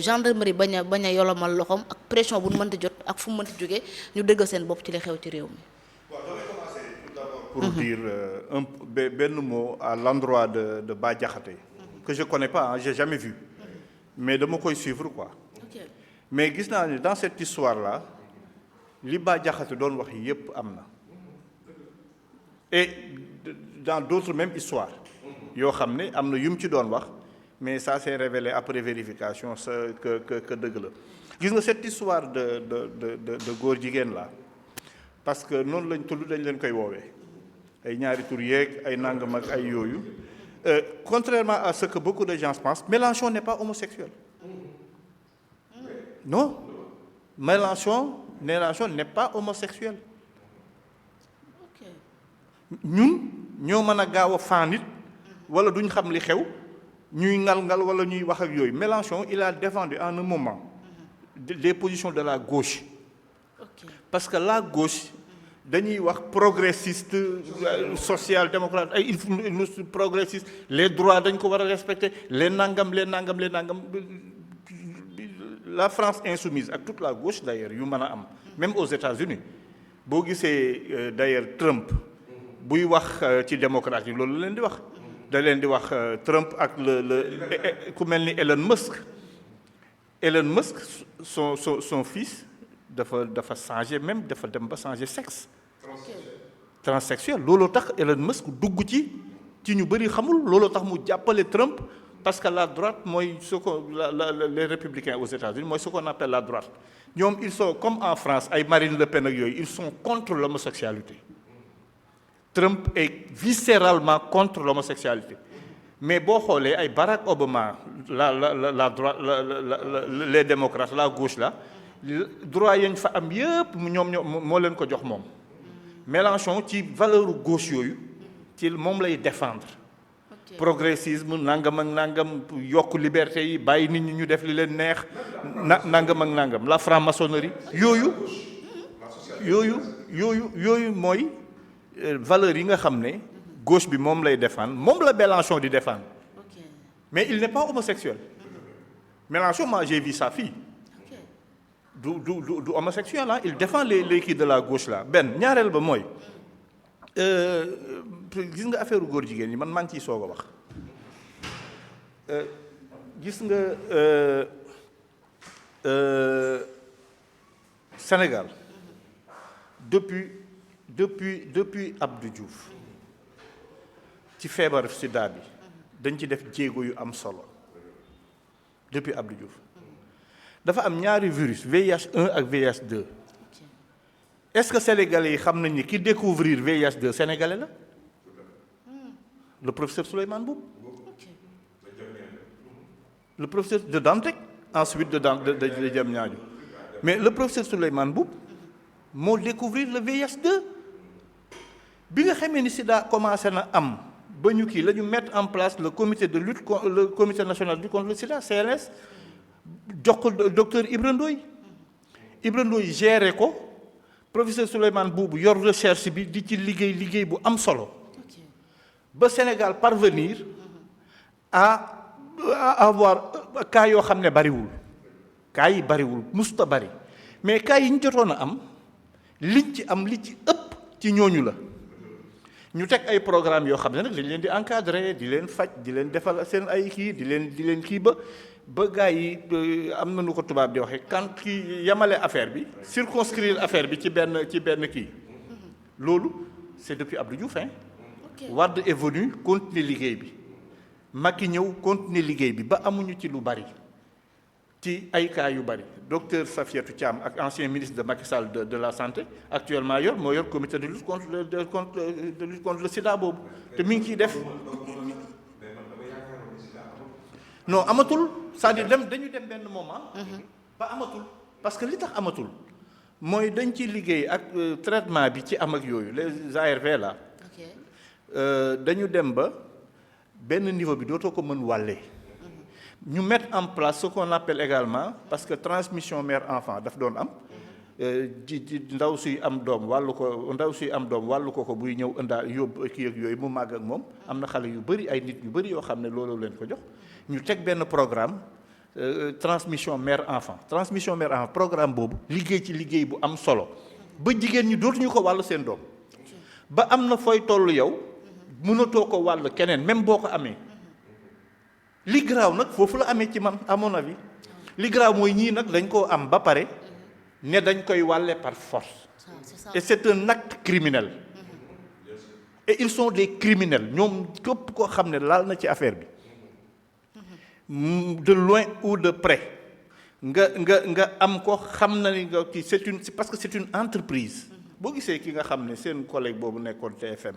gendarmerie bañ a yolomal loxoom ak pression bu nu mënti jot ak fu mu mënti jógee ñu dëggal seen bopp ci li xew ci réew mi. Bon, je vais commencer tout d'abord pour dire benn mot à l'endroit de Bah Diakhaté, que je connais pas, hein, j'ai jamais vu, mais dama koy suivre quoi. Okay. Mais gis naa ne dans cette histoire là li Bah Diakhaté doon wax yépp am na et dans d'autres mêmes histoires yoo xam ne am na yu mu ci doon wax mais ça s'est révélé après vérification que dëgg la. Gis nga cette histoire de góor jigéen là parce que noonu lañ tudd dañ leen koy woowee ay ñaari tur yeeg ay nangam ak ay yooyu contrairement à ce que beaucoup de gens pensent, Mélenchon n'est pas homosexuel. Non, Mélenchon n'est pas homosexuel. ñun ñoo mën a gaaw a faan nit wala duñ xam li xew ñuy ngal wala ñuy wax ak yooyu. Mélenchon il a défendu en un moment des positions de la gauche. Parce que la gauche dañuy wax progressiste social démocrate ay il progressiste les droits dañ ko war a respecter les nangam. La France insoumise ak toute la gauche d'ailleurs yu mën a am même aux États-Unis boo gisee d'ailleurs Trump buy wax ci démocratie loolu la leen di wax da leen di wax Trump ak le ku mel ni Elon Musk son fils dafa changer même dafa dem ba changer sexe transsexuel looloo tax Elon Musk dugg ci ñu bëri xamul looloo tax mu jàppale Trump parce que la droite mooy les républicains aux États-Unis mooy ce qu'on appelle la droite ñoom ils sont comme en France ay Marine Le Pen ak yooyu ils sont contre l'homosexualité. Trump est viscéralement contre l'homosexualité mais boo xoolee ay Barack Obama la droite les démocrates la gauche là droit yañ fa am yëpp ñoom moo leen ko jox moom. Mélenchon ci valeur gauche yooyu ci moom lay défendre. Progressisme nangam yokk liberté yi bàyyi nit ñi ñu def li leen neex nangam la franc-maçonnerie yooyu mooy valeurs yi nga xam ne gauche bi moom lay défendre moom la Mélenchon di défendre mais il n'est pas homosexuel. Mélenchon moi j'ai vu sa fille du homosexuel ah il défend les kii de la gauche là benn ñaareel ba mooy gis nga affaire góor jigéen ñi man maa ngi ciy soog a wax gis nga Sénégal depuis Abdou Diouf ci feebar sida bi dañ ci def jéego yu am solo depuis Abdou Diouf dafa am ñaari virus VIH1 ak VIH2 est-ce que sénégalais yi xam nañ ni ki découvrir VIH2 sénégalais la le professeur Souleymane Mboup le professeur de Dantec ensuite de Diamniadio mais le professeur Souleymane Mboup moo découvrir le VIH2 bi nga xamee ni sida commencé na am ba ñu kii la ñu mettre en place le comité national de lutte contre le sida CNS jox ko docteur Ibra Ndoye géré ko professeur Souleymane Mboup yor recherche bi di ci liggéey bu am solo ba Sénégal parvenir à avoir cas yoo xam ne bariwul musuta bari mais cas yi ñu jotoon a am li ci ëpp ci ñooñu la ñu teg ay programme yoo xam ne nag dañ leen di encadrer di leen faj di leen defal seen ay kii di leen kii ba gars yi am na nu ko tubaab di waxee quand kii yamale affaire bi circonscrire affaire bi ci benn kii loolu c'est depuis Abdou Diouf hein. Wade est venu continuer liggéey bi Macky ñëw continuer liggéey bi ba amuñu ci lu bari ci ay cas yu bari docteur Safiatou Thiam ak ancien ministre de Macky Sall de la santé actuellement moo yor comité de lutte contre le sida boobu te mi ngi ciy def non amatul c'est-à-dire dañu dem benn moment ba amatul parce que li tax amatul mooy dañ ci liggéey ak traitement bi ci am ak yooyu les ARV là dañu dem ba benn niveau bi dootoo ko mën wàllee ñu mettre en place ce qu'on appelle également parce que transmission mère-enfant daf doon am ndaw suy am doom wàllu ko buy ñëw ëndaa yóbbu kii ak yooyu mu màgg ak moom am na xale yu bëri ay nit yu bëri yoo xam ne loolu leen ko jox ñu teg benn programme transmission mère-enfant transmission mère-enfant programme boobu liggéey ci liggéey bu am solo ba jigéen ñi dootuñu ko wàll seen doom ba am na fooy toll yow mënatoo ko wàll keneen même boo ko amee li garaaw nag foofu la amee ci man à mon avis li garaaw mooy ñii nag dañ koo am ba pare ne dañ koy wàlle par force et c'est un acte criminel et ils sont des criminels ñoom képp koo xam ne laal na ci affaire bi de loin ou de près nga am ko xam na ni nga kii c'est parce que c'est une entreprise boo gisee ki nga xam ne seen collègue boobu nekkoon TFM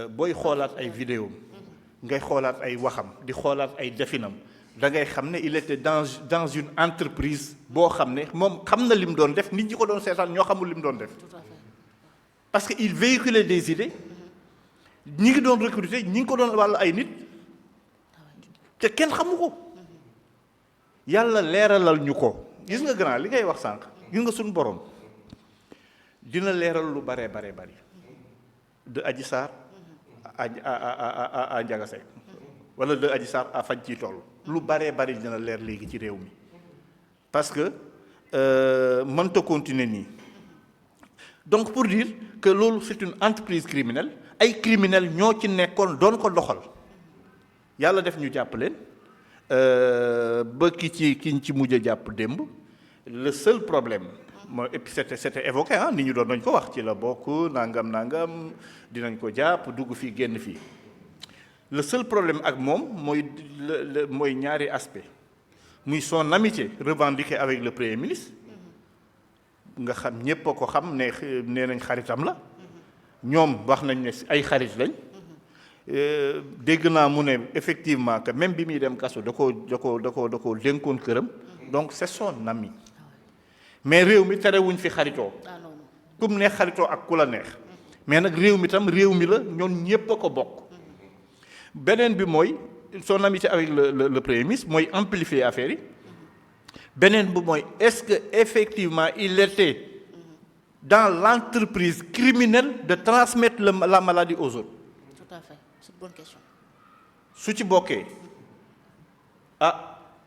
booy xoolaat ay vidéo ngay xoolaat ay waxam di xoolaat ay definam da ngay xam ne il était dans une entreprise boo xam ne moom xam na li mu doon def nit ñi ko doon seetaan ñoo xamul li mu doon def parce que il véhiculait des idées ñi ngi doon recruter ñi ngi ko doon wàll ay nit te kenn xamu ko yàlla leeralal ñu ko gis nga grand li ngay wax sànq gis nga suñu borom dina leeral lu bare bari de Adji Sarr à Ndiaga Seck wala de Adji Sarr à fañ ciy toll lu bare bari dina leer léegi ci réew mi parce que mënta continuer nii donc pour dire que loolu c'est une entreprise criminelle ay criminels ñoo ci nekkoon doon ko doxal yàlla def ñu jàpp leen ba kiñ ci mujj a jàpp démb le seul problème mooy et puis c'était évoqué nit ñu doon nañ ko wax ci la bokk nangam dinañ ko jàpp dugg fii génn fii le seul problème ak moom mooy ñaari aspect muy son amitié revendiquée avec le premier ministre nga xam ñépp a ko xam ne nee nañ xaritam la ñoom wax nañ ne ay xarit lañ dégg naa mu ne effectivement que même bi muy dem kaso da ko dénkoon këram donc c'est son ami mais réew mi terewuñ fi xaritoo kum neex xaritoo ak ku la neex mais nag réew mi tam réew mi la ñoom ñépp a ko bokk beneen bi mooy son amitié avec le premier ministre mooy amplifier affaire yi beneen bi mooy est-ce que effectivement il était dans l'entreprise criminelle de transmettre la maladie aux autres. Tout à fait, c'est une bonne question. su ci bokkee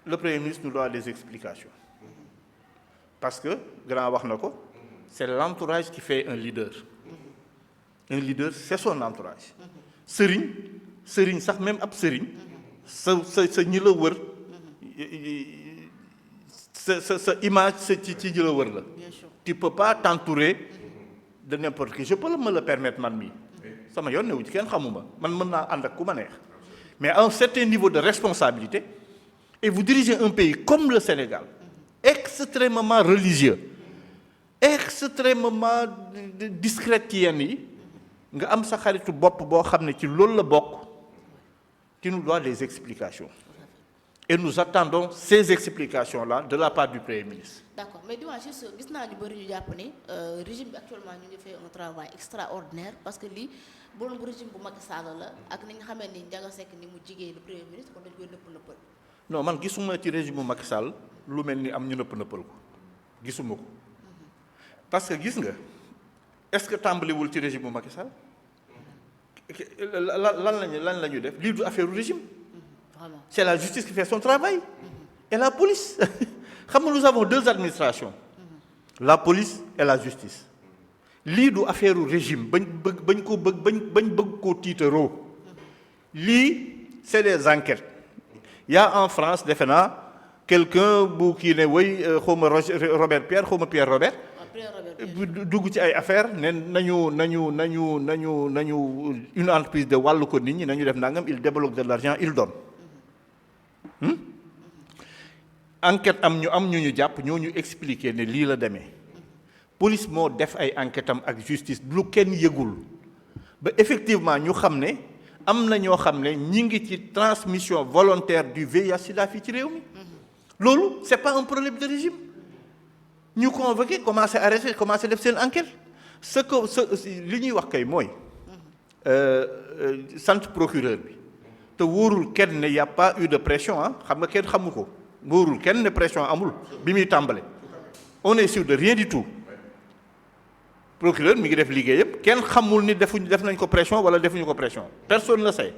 le premier ministre nous doit des explications parce que grand wax na ko c'est l'entourage qui fait un leader c'est son entourage sëriñ sax même ab sëriñ sa ñi la wër sa image ci ñi la wër la tu peux pas t'entourer de n'importe qui je peux me le permettre man mii sama yoon newu ci kenn xamuma man mën naa ànd ak ku ma neex mais à un certain niveau de responsabilité et vous dirigez un pays comme le Sénégal extrêmement religieux extrêmement discret ci yenn yi nga am sa xaritu bopp boo xam ne ci loolu la bokk tu nous dois des explications et nous attendons ces explications-là de la part du Premier ministre. D'accord mais dis-moi juste gis naa ñu bëri ñu jàpp ne régime bi actuellement ñu ngi fait un travail extraordinaire parce que lii bu doon bu régime bu Macky Sall la ak ni nga xamee ni Ndiaga Seck ni mu jigee le Premier ministre kon dañu koy nëppal. non man gisuma ci régime bu Macky Sall lu mel ni am ñu nëppal ko gisuma ko parce que gis nga est-ce que tàmbaliwul ci régime bu Macky Sall lan la ñu def lii du affaire du régime. C'est la justice qui fait son travail et la police xam nga nous avons deux administrations la police et la justice lii du affaire u régime bañ bëgg koo tiitaroo lii c'est des enquêtes il y a en France defe naa quelqu'un bu kii ne way xawma Robert Pierre xawma Pierre Robert dugg ci ay affaire ne nañu une entreprise de wàllu ko nit ñi nañu def nangam il débloque de l'argent il donne enquête am ñu jàpp ñoo ñu expliquer ne lii la demee police moo def ay enquête am ak justice lu kenn yëgul ba effectivement ñu xam ne am na ñoo xam ne ñi ngi ci transmission volontaire du VIH/SIDA fii ci réew mi loolu c'est pas un problème de régime ñu convoqué commencé arrêter commencé def seen enquête li ñuy wax kay mooy sant procureur bi te wóorul kenn ne y a pas eu de pression xam nga kenn xamu ko wóorul kenn ne pression amul bi muy tàmbale on est sûr de rien du tout procureur mi ngi def liggéey yëpp kenn xamul ni def nañ ko pression wala defuñu ko pression personne ne sait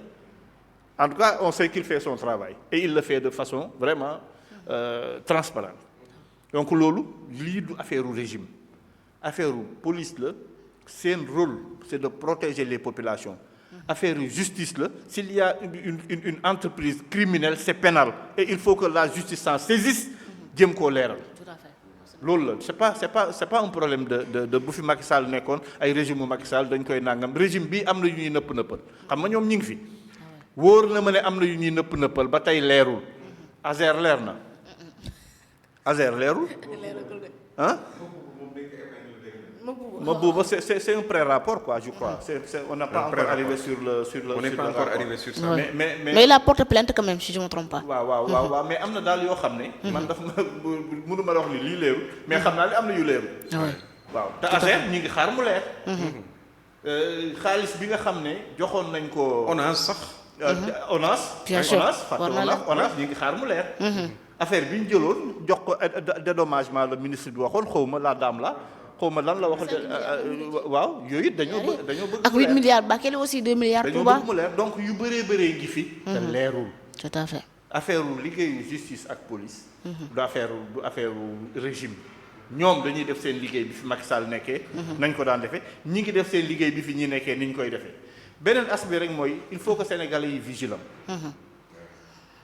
en tout cas on sait qu'il fait son travail et il le fait de façon vraiment transparente donc loolu lii du affaire régime affaire police la seen rôle c'est de protéger les populations affaire justice la s'il y a une entreprise criminelle c'est pénal et il faut que la justice s'en saisisse jëm koo leeral loolu la c'est pas un problème de bu fi Macky Sall nekkoon ay régime u Macky Sall dañ koy nangam régime bi am na yu ñuy nëppal xam nga ñoom ñi ngi fi wóor na ma ne am na yu ñuy nëppal ba tey leerul Azer leer na Azer leerul ah Mabouba c'est un pré-rapport quoi je crois on n'a pas encore arrivé sur le on n'est pas encore arrivé sur ça mais il a porté plainte quand même si je me trompe pas waaw mais am na daal yoo xam ne man daf ma mënu ma la wax ni lii leerul mais xam naa ne am na yu leerul waaw te Azer ñu ngi xaar mu leer xaalis bi nga xam ne joxoon nañ ko ONAS sax ONAS bien sûr ONAS ñu ngi xaar mu leer affaire bi ñu jëloon jox ko dédommagement le ministre bi waxoon xawma la dame la xawma lan la waxoon waaw yooyu it dañoo bëgg ak 8 milliards Bakel aussi 2 milliards dañoo Touba bëgg mu leer donc yu bëree ngi fi te leerul tout à fait affaire liggéeyu justice ak police du affaire régime ñoom dañuy def seen liggéey bi fi Macky Sall nekkee nañ ko daan defee ñi ngi def seen liggéey bi fi ñi nekkee ni ñu koy defee beneen aspect rek mooy il faut que Sénégalais yi vigilant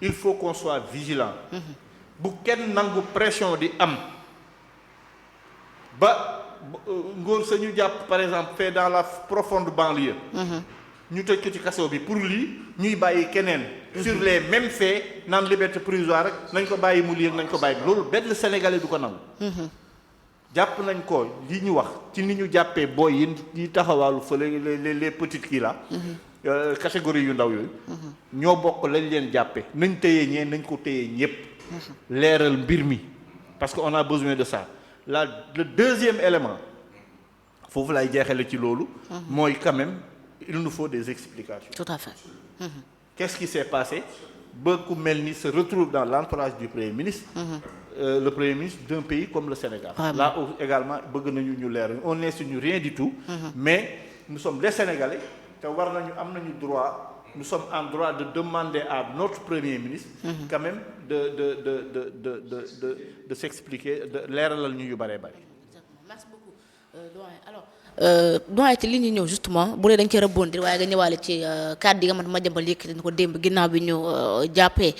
il faut qu'on soit vigilant bu kenn nangu pression di am ba ngóor sa ñu jàpp par exemple fait dans la profonde banlieue ñu tëj ko ci kaso bi pour lii ñuy bàyyi keneen sur les mêmes faits naan liberté provisoire rek nañ ko bàyyi mu lii ak nañ ko bàyyi loolu benn Sénégalais du ko nangu jàpp nañ ko li ñu wax ci ni ñu jàppee booy yi taxawaalu fële les petites kii la catégorie yu ndaw yooyu ñoo bokk lañ leen jàppe nañ téye ñee nañ ko téye ñépp leeral mbir mi parce que on a besoin de ça le deuxième élément foofu lay jeexale ci loolu mooy quand même il nous faut des explications tout à fait qu'est-ce qui s'est passé ba ku mel ni se retrouve dans l'entourage du Premier ministre le Premier ministre d'un pays comme le Sénégal là également bëgg nañu ñu leeral on n'est suñu rien du tout mais nous sommes des Sénégalais te war nañu am nañu droit nous sommes en droit de demander à notre Premier ministre quand même de s'expliquer de leeralal ñu yu bëree bëri. Exactement. Merci beaucoup doyen alors doyen ci li ñu ñëw justement bu dee dañ cee rebondir waaye nga ñëwaale ci kàddu yi nga xamante ma jëmbal yëkkati ko démb ginnaaw bi ñu jàppee